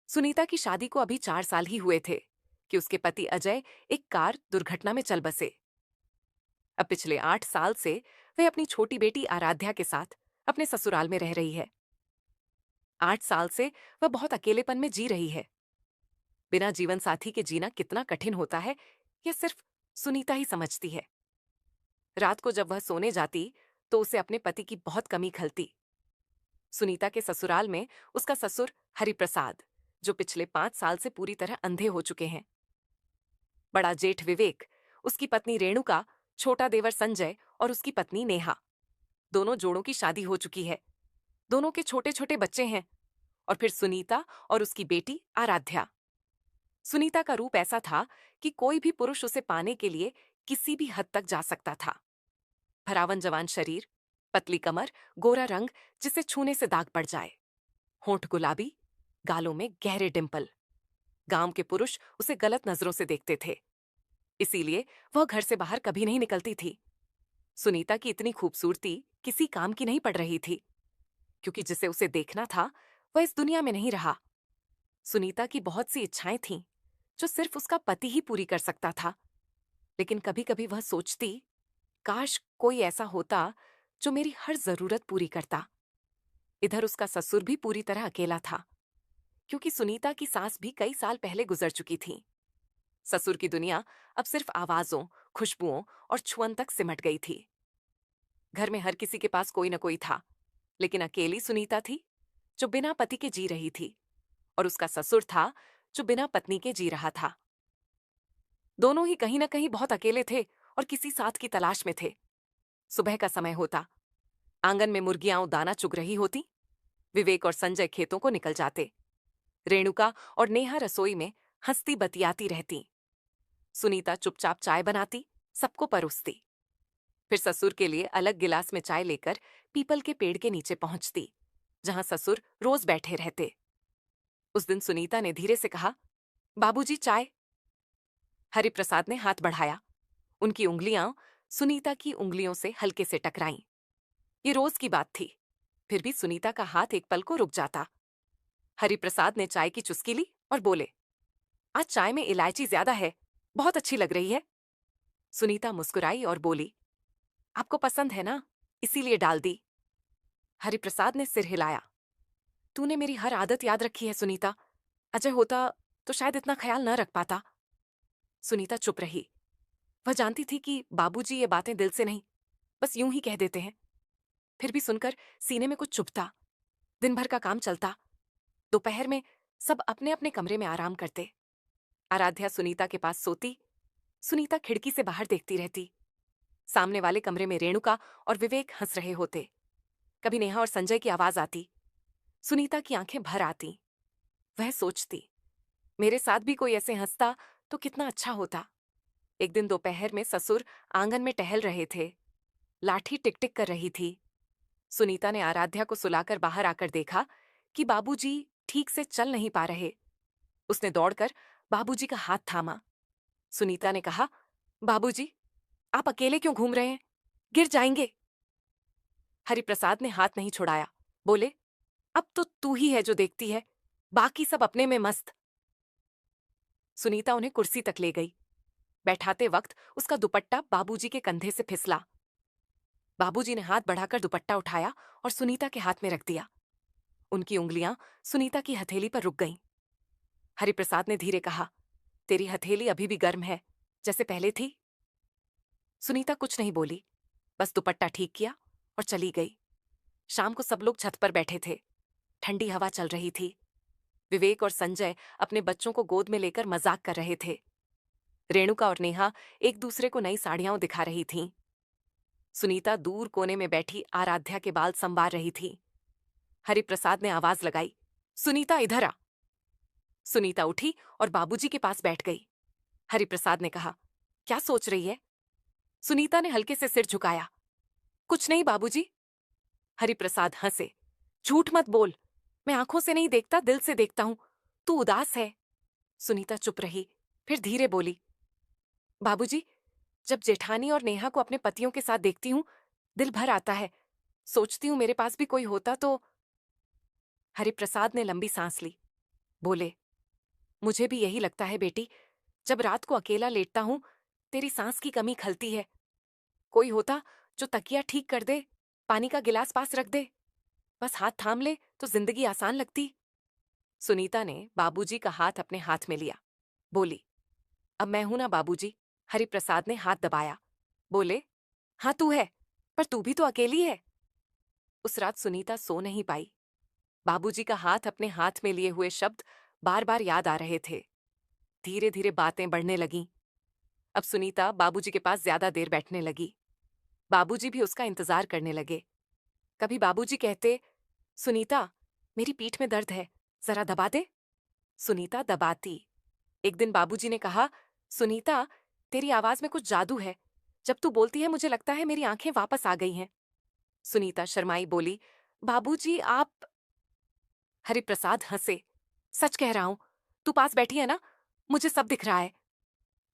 सुनीता की शादी को अभी 4 साल ही हुए थे कि उसके पति अजय एक कार दुर्घटना में चल बसे। अब पिछले 8 साल से वह अपनी छोटी बेटी आराध्या के साथ अपने ससुराल में रह रही है। 8 साल से वह बहुत अकेलेपन में जी रही है। बिना जीवन साथी के जीना कितना कठिन होता है, यह सिर्फ सुनीता ही समझती है। रात को जब वह सोने जाती तो उसे अपने पति की बहुत कमी खलती। सुनीता के ससुराल में उसका ससुर हरिप्रसाद, जो पिछले 5 साल से पूरी तरह अंधे हो चुके हैं, बड़ा जेठ विवेक, उसकी पत्नी रेणुका, छोटा देवर संजय और उसकी पत्नी नेहा, दोनों जोड़ों की शादी हो चुकी है। दोनों के छोटे छोटे बच्चे हैं। और फिर सुनीता और उसकी बेटी आराध्या। सुनीता का रूप ऐसा था कि कोई भी पुरुष उसे पाने के लिए किसी भी हद तक जा सकता था। भरावन जवान शरीर, पतली कमर, गोरा रंग जिसे छूने से दाग पड़ जाए, होंठ गुलाबी, गालों में गहरे डिंपल। गांव के पुरुष उसे गलत नजरों से देखते थे, इसीलिए वह घर से बाहर कभी नहीं निकलती थी। सुनीता की इतनी खूबसूरती किसी काम की नहीं पड़ रही थी, क्योंकि जिसे उसे देखना था वह इस दुनिया में नहीं रहा। सुनीता की बहुत सी इच्छाएं थीं जो सिर्फ उसका पति ही पूरी कर सकता था। लेकिन कभी कभी वह सोचती, काश कोई ऐसा होता जो मेरी हर जरूरत पूरी करता। इधर उसका ससुर भी पूरी तरह अकेला था, क्योंकि सुनीता की सास भी कई साल पहले गुजर चुकी थी। ससुर की दुनिया अब सिर्फ आवाजों, खुशबुओं और छुअन तक सिमट गई थी। घर में हर किसी के पास कोई न कोई था, लेकिन अकेली सुनीता थी जो बिना पति के जी रही थी, और उसका ससुर था जो बिना पत्नी के जी रहा था। दोनों ही कहीं न कहीं बहुत अकेले थे और किसी साथ की तलाश में थे। सुबह का समय होता, आंगन में मुर्गियां दाना चुग रही होती, विवेक और संजय खेतों को निकल जाते, रेणुका और नेहा रसोई में हंसती बतियाती रहती। सुनीता चुपचाप चाय बनाती, सबको परोसती, फिर ससुर के लिए अलग गिलास में चाय लेकर पीपल के पेड़ के नीचे पहुंचती, जहां ससुर रोज बैठे रहते। उस दिन सुनीता ने धीरे से कहा, बाबूजी चाय। हरिप्रसाद ने हाथ बढ़ाया। उनकी उंगलियां सुनीता की उंगलियों से हल्के से टकराईं। ये रोज की बात थी, फिर भी सुनीता का हाथ एक पल को रुक जाता। हरिप्रसाद ने चाय की चुस्की ली और बोले, आज चाय में इलायची ज्यादा है, बहुत अच्छी लग रही है। सुनीता मुस्कुराई और बोली, आपको पसंद है ना, इसीलिए डाल दी। हरिप्रसाद ने सिर हिलाया। तूने मेरी हर आदत याद रखी है सुनीता, अजय होता तो शायद इतना ख्याल न रख पाता। सुनीता चुप रही। वह जानती थी कि बाबूजी ये बातें दिल से नहीं, बस यूं ही कह देते हैं। फिर भी सुनकर सीने में कुछ चुभता। दिन भर का काम चलता, दोपहर में सब अपने अपने कमरे में आराम करते। आराध्या सुनीता के पास सोती, सुनीता खिड़की से बाहर देखती रहती। सामने वाले कमरे में रेणुका और विवेक हंस रहे होते। कभी नेहा और संजय की आवाज आती। सुनीता की आंखें भर आती। वह सोचती, मेरे साथ भी कोई ऐसे हंसता तो कितना अच्छा होता। एक दिन दोपहर में ससुर आंगन में टहल रहे थे। लाठी टिक टिक कर रही थी। सुनीता ने आराध्या को सुलाकर बाहर आकर देखा कि बाबूजी ठीक से चल नहीं पा रहे। उसने दौड़कर बाबूजी का हाथ थामा। सुनीता ने कहा, बाबूजी, आप अकेले क्यों घूम रहे हैं? गिर जाएंगे। हरिप्रसाद ने हाथ नहीं छुड़ाया, बोले, अब तो तू ही है जो देखती है, बाकी सब अपने में मस्त। सुनीता उन्हें कुर्सी तक ले गई। बैठाते वक्त उसका दुपट्टा बाबूजी के कंधे से फिसला। बाबूजी ने हाथ बढ़ाकर दुपट्टा उठाया और सुनीता के हाथ में रख दिया। उनकी उंगलियां सुनीता की हथेली पर रुक गईं। हरिप्रसाद ने धीरे कहा, तेरी हथेली अभी भी गर्म है, जैसे पहले थी। सुनीता कुछ नहीं बोली, बस दुपट्टा ठीक किया और चली गई। शाम को सब लोग छत पर बैठे थे। ठंडी हवा चल रही थी। विवेक और संजय अपने बच्चों को गोद में लेकर मजाक कर रहे थे। रेणुका और नेहा एक दूसरे को नई साड़ियां दिखा रही थीं। सुनीता दूर कोने में बैठी आराध्या के बाल संवार रही थी। हरिप्रसाद ने आवाज लगाई, सुनीता इधर आ। सुनीता उठी और बाबूजी के पास बैठ गई। हरिप्रसाद ने कहा, क्या सोच रही है? सुनीता ने हल्के से सिर झुकाया। कुछ नहीं बाबूजी। हरिप्रसाद हंसे, झूठ मत बोल, मैं आंखों से नहीं देखता, दिल से देखता हूं, तू उदास है। सुनीता चुप रही, फिर धीरे बोली, बाबूजी, जब जेठानी और नेहा को अपने पतियों के साथ देखती हूं, दिल भर आता है। सोचती हूं मेरे पास भी कोई होता तो। हरिप्रसाद ने लंबी सांस ली। बोले, मुझे भी यही लगता है बेटी। जब रात को अकेला लेटता हूं, तेरी सांस की कमी खलती है। कोई होता जो तकिया ठीक कर दे, पानी का गिलास पास रख दे, बस हाथ थाम ले तो जिंदगी आसान लगती। सुनीता ने बाबूजी का हाथ अपने हाथ में लिया। बोली, अब मैं हूं ना बाबूजी। हरिप्रसाद ने हाथ दबाया। बोले, हाँ तू है, पर तू भी तो अकेली है। उस रात सुनीता सो नहीं पाई। बाबूजी का हाथ अपने हाथ में लिए हुए शब्द बार बार याद आ रहे थे। धीरे धीरे बातें बढ़ने लगीं। अब सुनीता बाबूजी के पास ज्यादा देर बैठने लगी। बाबूजी भी उसका इंतजार करने लगे। कभी बाबूजी कहते, सुनीता, मेरी पीठ में दर्द है, जरा दबा दे। सुनीता दबाती। एक दिन बाबूजी ने कहा, सुनीता, तेरी आवाज में कुछ जादू है। जब तू बोलती है मुझे लगता है मेरी आंखें वापस आ गई हैं। सुनीता शर्माई बोली, बाबूजी आप। हरिप्रसाद हंसे। सच कह रहा हूं, तू पास बैठी है ना, मुझे सब दिख रहा है।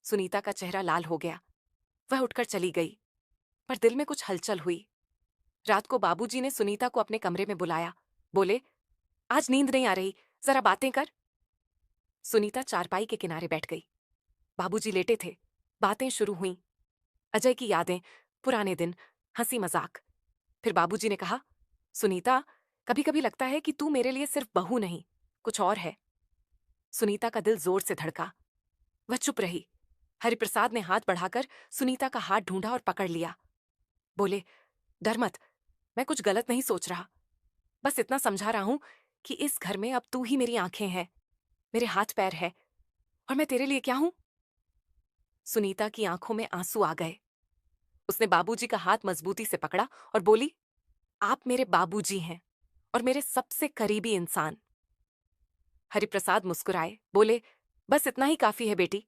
सुनीता का चेहरा लाल हो गया। वह उठकर चली गई, पर दिल में कुछ हलचल हुई। रात को बाबूजी ने सुनीता को अपने कमरे में बुलाया। बोले, आज नींद नहीं आ रही, जरा बातें कर। सुनीता चारपाई के किनारे बैठ गई। बाबूजी लेटे थे। बातें शुरू हुईं। अजय की यादें, पुराने दिन, हंसी मजाक। फिर बाबूजी ने कहा, सुनीता, कभी कभी लगता है कि तू मेरे लिए सिर्फ बहू नहीं, कुछ और है। सुनीता का दिल जोर से धड़का। वह चुप रही। हरिप्रसाद ने हाथ बढ़ाकर सुनीता का हाथ ढूंढा और पकड़ लिया। बोले, डर मत, मैं कुछ गलत नहीं सोच रहा। बस इतना समझा रहा हूं कि इस घर में अब तू ही मेरी आंखें हैं, मेरे हाथ पैर है, और मैं तेरे लिए क्या हूं। सुनीता की आंखों में आंसू आ गए। उसने बाबूजी का हाथ मजबूती से पकड़ा और बोली, आप मेरे बाबूजी हैं और मेरे सबसे करीबी इंसान। हरिप्रसाद मुस्कुराए। बोले, बस इतना ही काफी है बेटी।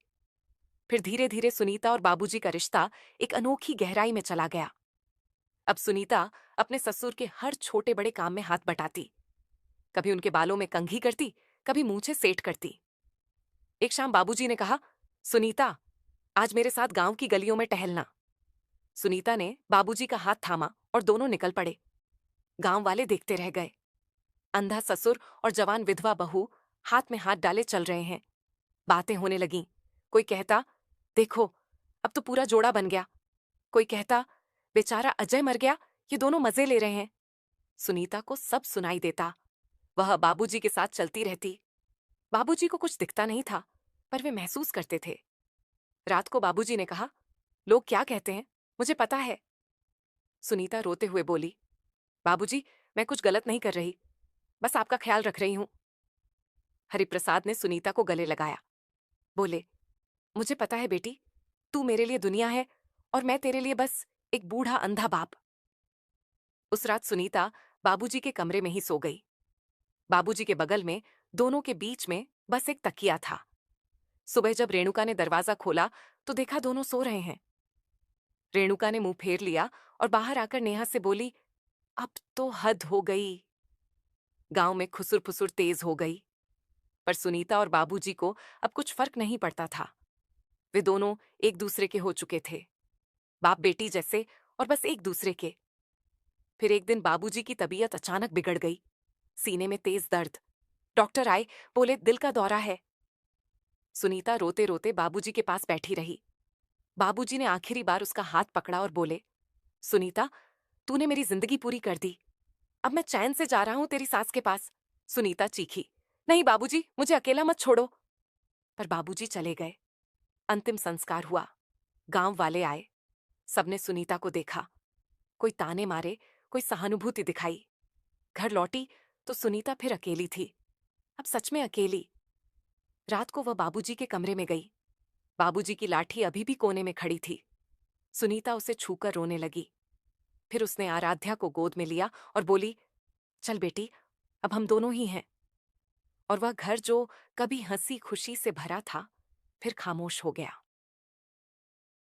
फिर धीरे धीरे सुनीता और बाबूजी का रिश्ता एक अनोखी गहराई में चला गया। अब सुनीता अपने ससुर के हर छोटे बड़े काम में हाथ बटाती। कभी उनके बालों में कंघी करती, कभी मूंछें सेट करती। एक शाम बाबूजी ने कहा, सुनीता, आज मेरे साथ गांव की गलियों में टहलना। सुनीता ने बाबूजी का हाथ थामा और दोनों निकल पड़े। गांव वाले देखते रह गए। अंधा ससुर और जवान विधवा बहू हाथ में हाथ डाले चल रहे हैं। बातें होने लगीं। कोई कहता, देखो, अब तो पूरा जोड़ा बन गया। कोई कहता, बेचारा अजय मर गया, ये दोनों मजे ले रहे हैं। सुनीता को सब सुनाई देता। वह बाबूजी के साथ चलती रहती। बाबूजी को कुछ दिखता नहीं था, पर वे महसूस करते थे। रात को बाबूजी ने कहा, लोग क्या कहते हैं, मुझे पता है। सुनीता रोते हुए बोली, बाबूजी, मैं कुछ गलत नहीं कर रही, बस आपका ख्याल रख रही हूं। हरिप्रसाद ने सुनीता को गले लगाया। बोले, मुझे पता है बेटी, तू मेरे लिए दुनिया है और मैं तेरे लिए बस एक बूढ़ा अंधा बाप। उस रात सुनीता बाबूजी के कमरे में ही सो गई। बाबूजी के बगल में, दोनों के बीच में बस एक तकिया था। सुबह जब रेणुका ने दरवाजा खोला तो देखा दोनों सो रहे हैं। रेणुका ने मुंह फेर लिया और बाहर आकर नेहा से बोली, अब तो हद हो गई। गांव में खुसुर फुसुर तेज हो गई। पर सुनीता और बाबूजी को अब कुछ फर्क नहीं पड़ता था। वे दोनों एक दूसरे के हो चुके थे, बाप बेटी जैसे, और बस एक दूसरे के। फिर एक दिन बाबूजी की तबीयत अचानक बिगड़ गई। सीने में तेज दर्द। डॉक्टर आए, बोले दिल का दौरा है। सुनीता रोते रोते बाबूजी के पास बैठी रही। बाबूजी ने आखिरी बार उसका हाथ पकड़ा और बोले, सुनीता, तूने मेरी जिंदगी पूरी कर दी। अब मैं चैन से जा रहा हूं तेरी सास के पास। सुनीता चीखी, नहीं बाबूजी, मुझे अकेला मत छोड़ो। पर बाबूजी चले गए। अंतिम संस्कार हुआ। गांव वाले आए। सबने सुनीता को देखा। कोई ताने मारे, कोई सहानुभूति दिखाई। घर लौटी तो सुनीता फिर अकेली थी। अब सच में अकेली। रात को वह बाबूजी के कमरे में गई। बाबूजी की लाठी अभी भी कोने में खड़ी थी। सुनीता उसे छूकर रोने लगी। फिर उसने आराध्या को गोद में लिया और बोली, चल बेटी, अब हम दोनों ही हैं। और वह घर जो कभी हंसी खुशी से भरा था, फिर खामोश हो गया।